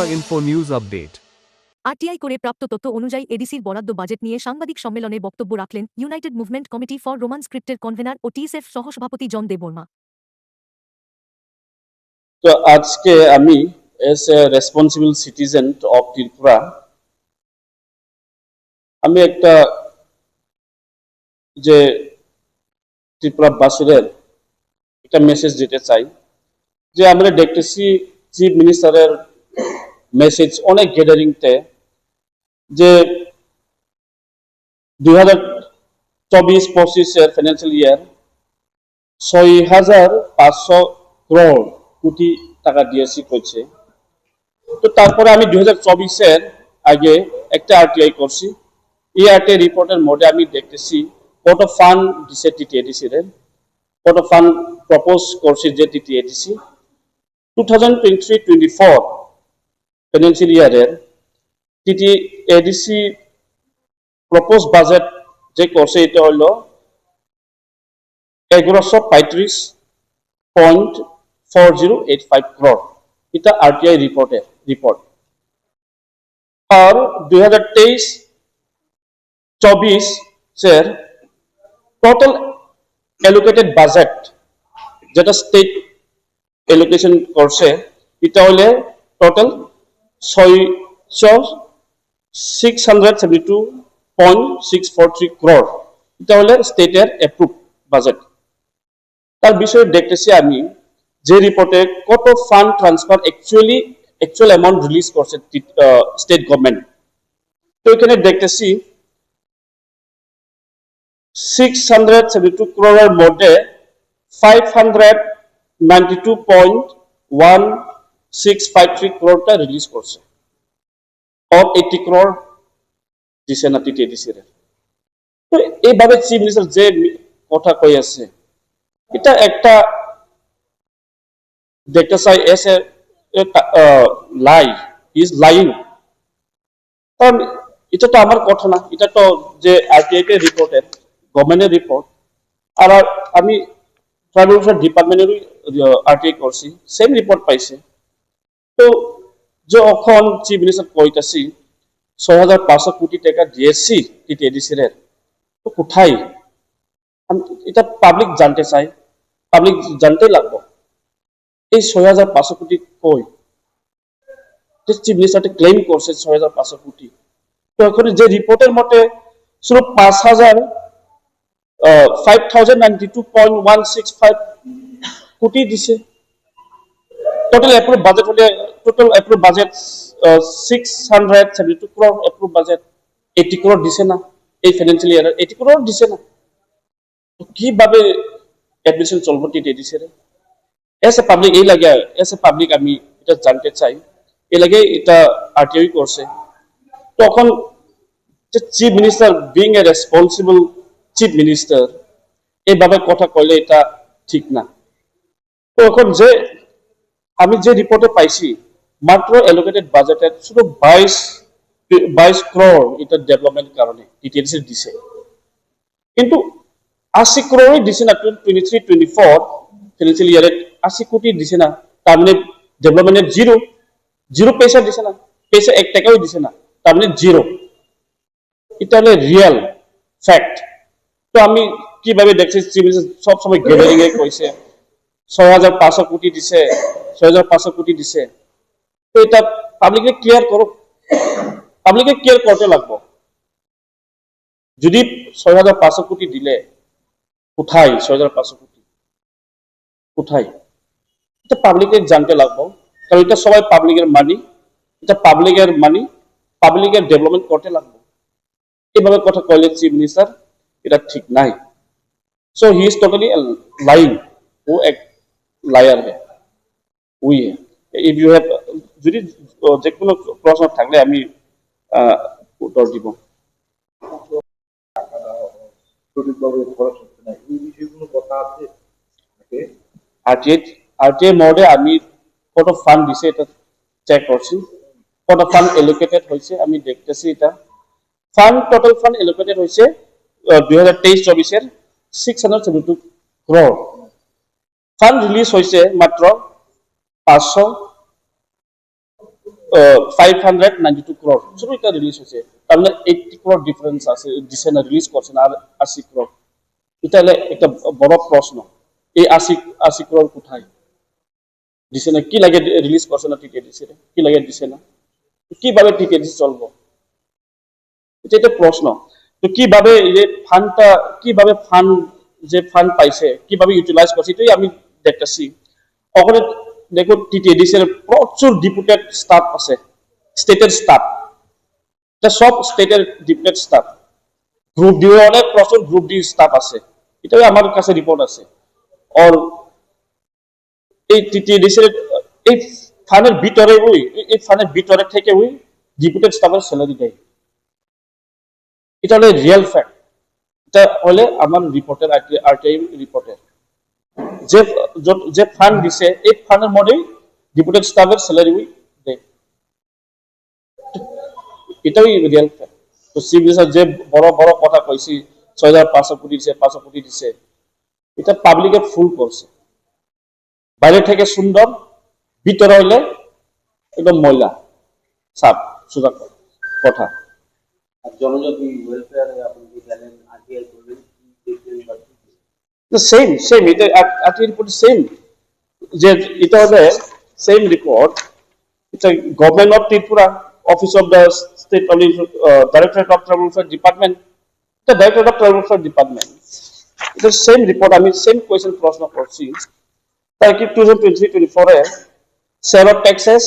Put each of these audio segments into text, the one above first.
Tripura Info News Update. RTI করে প্রাপ্ত তথ্য অনুযায়ী এডিসির বরাদ্দ বাজেট নিয়ে সাংবাদিক সম্মেলনে বক্তব্য রাখলেন United Movement Committee for Roman স্ক্রিপ্টের কনভেনার ও টিএসএফ সহসভাপতি জন দেববর্মা। তো আজকে আমি as a responsible citizen of Tripura আমি একটা যে ত্রিপুরাবাসীদের একটা মেসেজ দিতে চাই যে আমরা দেখতেছি চিফ মিনিস্টারের মেসেজ অনেক গ্যাদারিংতে যে 2024-25 ফাইন্যান্সিয়াল ইয়ার 6,500 crore কোটি টাকা দিয়েছি কইছে। তো তারপরে আমি 2024-এর আগে একটা আরটিআই করছি। এই আরটিআই রিপোর্টের মধ্যে আমি দেখতেছি কত ফান্ড দিছে টিটিএডিসি রে, কত ফান্ড প্রপোজ করছে যে টিটিএডিসি 2023-24 ফাইন্যান্সিয়াল ইয়ারের টিটিএডিসি প্রপোজ বাজেট যে করছে এটা হলো 1135.4085 crore। এটা আরটিআই রিপোর্ট। আর 2023-24 এর টোটাল অ্যালোকেটেড বাজেট যেটা স্টেট অ্যালোকেশন করছে এটা হলে টোটাল 672.643 crore। এটা হলে স্টেটের অ্যাপ্রুভ বাজেট। তার বিষয়ে দেখতেছি আমি যে রিপোর্টে কত fund transfer actual amount release করছে স্টেট গভর্নমেন্ট। তো এখানে দেখতেছি 672 crore মধ্যে 592.1653 crore রিলিজ করছে, আর 80 crore দিছে না টিটিএডিসি রে। তো এইভাবে চিফ মিনিস্টার যে কথা কই আছে এটা একটা দেখতে চাই S A lie, is lying. কারণ এটা তো আমার কথা না, এটা তো যে আরটিআই এর রিপোর্টের গভর্নমেন্টের রিপোর্ট। আর আমি ট্রাইবাল ডিপার্টমেন্টেরই আরটিআই করছি, সেম রিপোর্ট পাইছে। তো যখন চিফ মিনিস্টার কইতাছি 6,500 কোটি টাকা দিয়েছি টিটিএডিসি রে, তো কোথায় এটা পাবলিক জানতে চাই, পাবলিক জানতেই লাগবে এই 6,500 কোটি কই। চিফ মিনিস্টার ক্লেম করছে 6,500 কোটি। তো এখন যে রিপোর্টের মতে শুধু 5,092.165 কোটি দিছে। টোটাল অ্যাপ্রুভ বাজেট হলে total approve budget 672 crore approve budget, 80 crore দিছে না এই ফাইন্যান্সিয়াল ইয়ারে, 80 crore দিছে না। কিভাবে অ্যাডমিশন চলবে টিটিএডিসি রে? এস এ পাবলিক এই লাগে, এস এ পাবলিক আমি এটা জানতে চাই, এই লাগে এটা আরটিআই করছে। তখন chief minister being a responsible chief minister এইভাবে কথা কইলে এটা ঠিক না। তো এখন যে আমি যে রিপোর্টে পাইছি মাত্র অ্যালোকেটেড বাজেটের শুধু 22 crore এটা ডেভেলপমেন্ট কারণে টিটিএডিসি দিছে, কিন্তু 80 crore দিছে না 23-24 ফাইন্যান্সিয়াল ইয়ারে, 80 কোটি দিছে না। তার মানে ডেভেলপমেন্টের জিরো পয়সা দিছে না, পয়সা 1 টাকাও দিছে না, তার মানে জিরো। এটা হলো রিয়েল ফ্যাক্ট। তো আমি কিভাবে দেখছি সবসময় গ্যাদারিং এ কইছে 6,500 কোটি দিছে, 6,500 কোটি দিছে। তো এটা পাবলিককে ক্লিয়ার করো, পাবলিককে ক্লিয়ার করতে লাগবে। যদি 6,500 কোটি দিলে কোথায় 6,500 কোটি কোথায়, এটা পাবলিকে জানতে লাগবে। কারণ এটা সবাই পাবলিকের মানি, এটা পাবলিকের মানি, পাবলিকের ডেভেলপমেন্ট করতে লাগবে। এইভাবে কথা কইলে চিফ মিনিস্টার এটা ঠিক নাই। So he is totally lying, ও এক লায়ার হে, উই হে। ইফ ইউ হ্যাভ যদি যে কোনো প্রশ্ন থাকলে আমি উত্তর দিব। আরটিআই মোডে আমি কত ফান্ড দিছে এটা চেক করছি, কত ফান্ড এলোকেটেড হয়েছে আমি দেখতেছি। এটা ফান্ড টোটাল ফান্ড এলোকেটেড হয়েছে 2023-24 এর 672 crore। ফান্ড রিলিজ হয়েছে মাত্র 500 592 crore শুধু এটা রিলিজ হয়েছে তার মানে 80 crore ডিফারেন্স আছে দিছে না রিলিজ করছে না আর 80 crore এটা হলে একটা বড় প্রশ্ন এই 80 crore কোথায় দিছে না কি লাগে রিলিজ করছে না টিটিডিসি কি লাগে দিছে না কিভাবে টিটিডিসি চলবো এটা একটা প্রশ্ন তো কিভাবে এই ফান্ডটা কিভাবে ফান্ড পাইছে কিভাবে ইউটিলাইজ করছে এটাই আমি দেখতেছি ওখানে দেখো টিটিডিসি এর প্রচুর ডিপুটেড স্টাফ আছে স্টেটের স্টাফ এটা সব স্টেটের ডিপুটেড স্টাফ গ্রুপ ডি অনেক প্রচুর গ্রুপ ডি স্টাফ আছে এটাই আমার কাছে রিপোর্ট আছে আর এই টিটিডিসি এর এই ফান্ডের ভিতরে এই ফান্ডের ভিতরে থেকে ডিপুটেড স্টাফের স্যালারি দেয় এটা হলো রিয়েল ফ্যাক্ট এটা হলে আমার রিপোর্টের আরটিআই রিপোর্টের যে ফান্ড দিছে এই ফান্ডের মধ্যেই ডিপুটেড স্টাফের স্যালারি দেয় এটাই রিয়েল ফ্যাক্ট তো চিফ মিনিস্টার যে বড় বড় কথা কইছি 6500 কোটি দিছে 500 কোটি দিছে এটা পাবলিকে ফুল করছে বাইরে থেকে সুন্দর ভিতরে হইলে একদম ময়লা সাপ সুদা কথা আর জনজাতি ওয়েলফেয়ারে আপনি যে জানেন আরটিআই করবেন কি দেখতে সেম এটা আরটিআই রিপোর্ট সেম যে এটা হলে সেম রিপোর্ট এটা government of Tripura office of the state directorate of tribal welfare department এটা directorate of tribal welfare department এটা সেম রিপোর্ট আমি সেম কোয়েশ্চেন প্রশ্ন করছি তাই কি 2023-24 এ শেয়ার অফ ট্যাক্সেস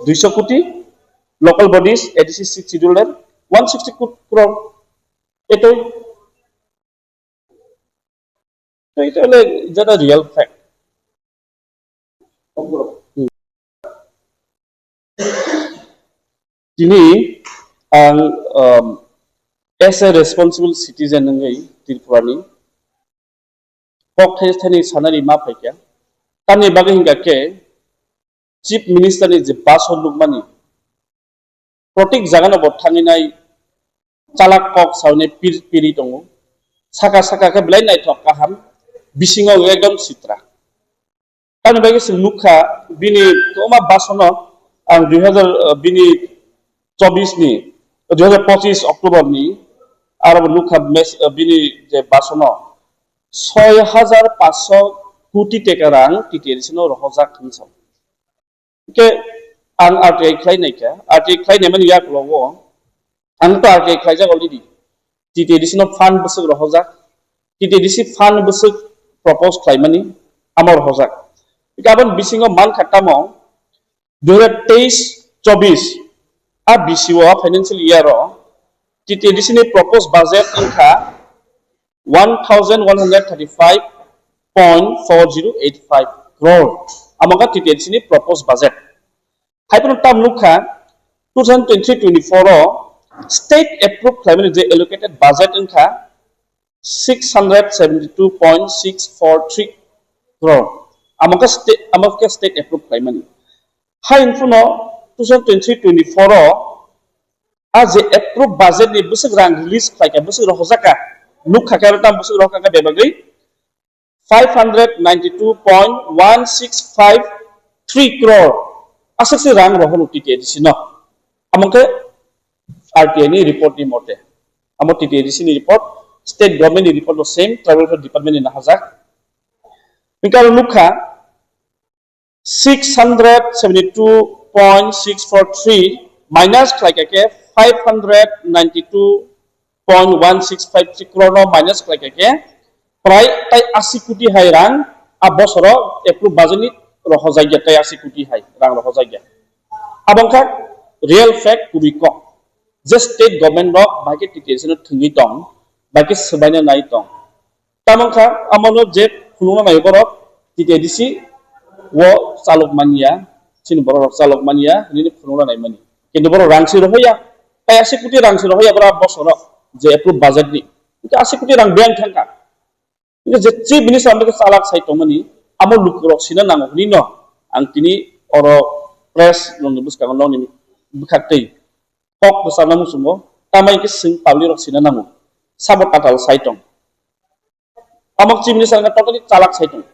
200 কোটি local bodies ADC 6 scheduled 160 crore এটাই তো এটা হলো যেটা রিয়েল ফ্যাক্ট তিনি as a responsible citizen ngai tirpurani pokthai thani sanari ma phaikya tani bagi hinga ke chief minister ni je baso lukmani प्रत्येक जागानो बथांगिनाय चालाक कक सावने पिरि दङ साका साका के ब्लाइ नायथक काहाम बिसिङाव एकदम सित्रा तानि बागै नुखा बिनि कमा बासनो आं 2000 बिनि 24 नि 2025 अक्टोबर नि आरो नुखा बिनि जे बासनो 6500 कोटी टेका रां टिटिएसनो रहजा खनसाव के आं आरटीआई खालायनायखा आरटीआई खालायनाय माने याकल'वो आंथ' आरटीआई खालायजाग अलरेडि टिटिएडिसि नो फान्ड बोसोर रहजाक टिटिएडिसि फान्ड बोसोर प्रपोज खालायमानि आमार रहजाक गाबोन बिसिङाव मान खातामाव 2023-24 आ बिसिओ फाइनान्शियल इयाराव टिटिएडिसि नि प्रपोज बाजेट अंका 1135.4085 crore आमागा टिटिएडिसि नि प्रपोज बाजेट हाइपन टाम लुखा 2023-24 स्टेट एप्रूव खालामनाय जे एलोकेटेड बाजेट अंका 672.643 crore आमाका स्टेट एप्रूव खालामनाय हाइ इनफुनो 2023-24 आ जे एप्रूव बाजेट नि बोसोर रां रिलीज खालायका बोसोर रहजाका लुखा का टाम बोसोर रहजाका बेबागै 592.1653 crore asakse rang rohon टिटिएडिसि न amangke RTI ni report ni mote amo टिटिएडिसि ni report state government ni report lo same travel department ni nahajak mikal lukha 672.643 minus khlaikake 592.1653 crore no minus khlaikake prai tai 80 कोटी hai rang abosoro approve budget ni रहजाग्या tai 80 कोटी hai rang रहजाग्या abangka real fact kubiko je state government ro bagi टिटिएडिसि thungi tong bagi sebaina nai tong tamangka amono je khununa nai borok टिटिएडिसि wo salok mania sin borok salok mania ni khununa nai mani kintu borok rangsi rohya tai 80 कोटी rangsi rohya bora bosoro je approve budget ni 80 कोटी rang bank thangka ini je chief minister amke salak sai tongmani amo lukurok sina nango ni no ang tini oro press nong buskang nong ni bukhaktei pok besana musumo tamai ke sing public rok sina nango sabot atal saitong amok chief minister nga totally chalak saitong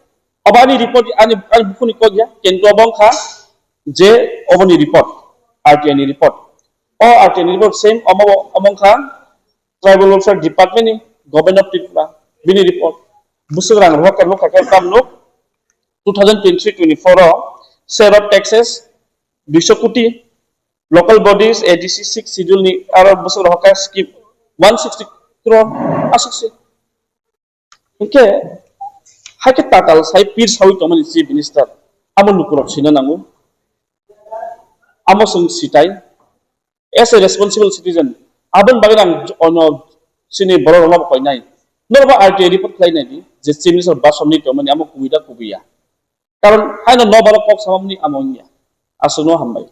abani report ani bukhuni ko ya kento bongkha जे अबनि report RTI नि report ओ RTI नि report same अमंखा tribal welfare department नि government of Tripura बिनि report बुसुग्रां हकर लखाय कामलुक 2023-24 share of taxes 200 कोटी local bodies ADC 6 schedule ni aro busur hokar scheme 160 crore asukse okay hake tatal sai pir sawi tomani chief minister amul lukurok sina nangu amosung sitai as a responsible citizen abon bagan ono sini boro rama koi nai norba RTI report klai nai ni je chief minister basomni tomani amo kubida kubiya karon haino no baro kok samamni amonya asuno hambai.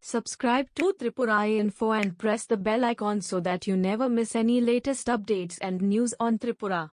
Subscribe to Tripura Info and press the bell icon so that you never miss any latest updates and news on Tripura.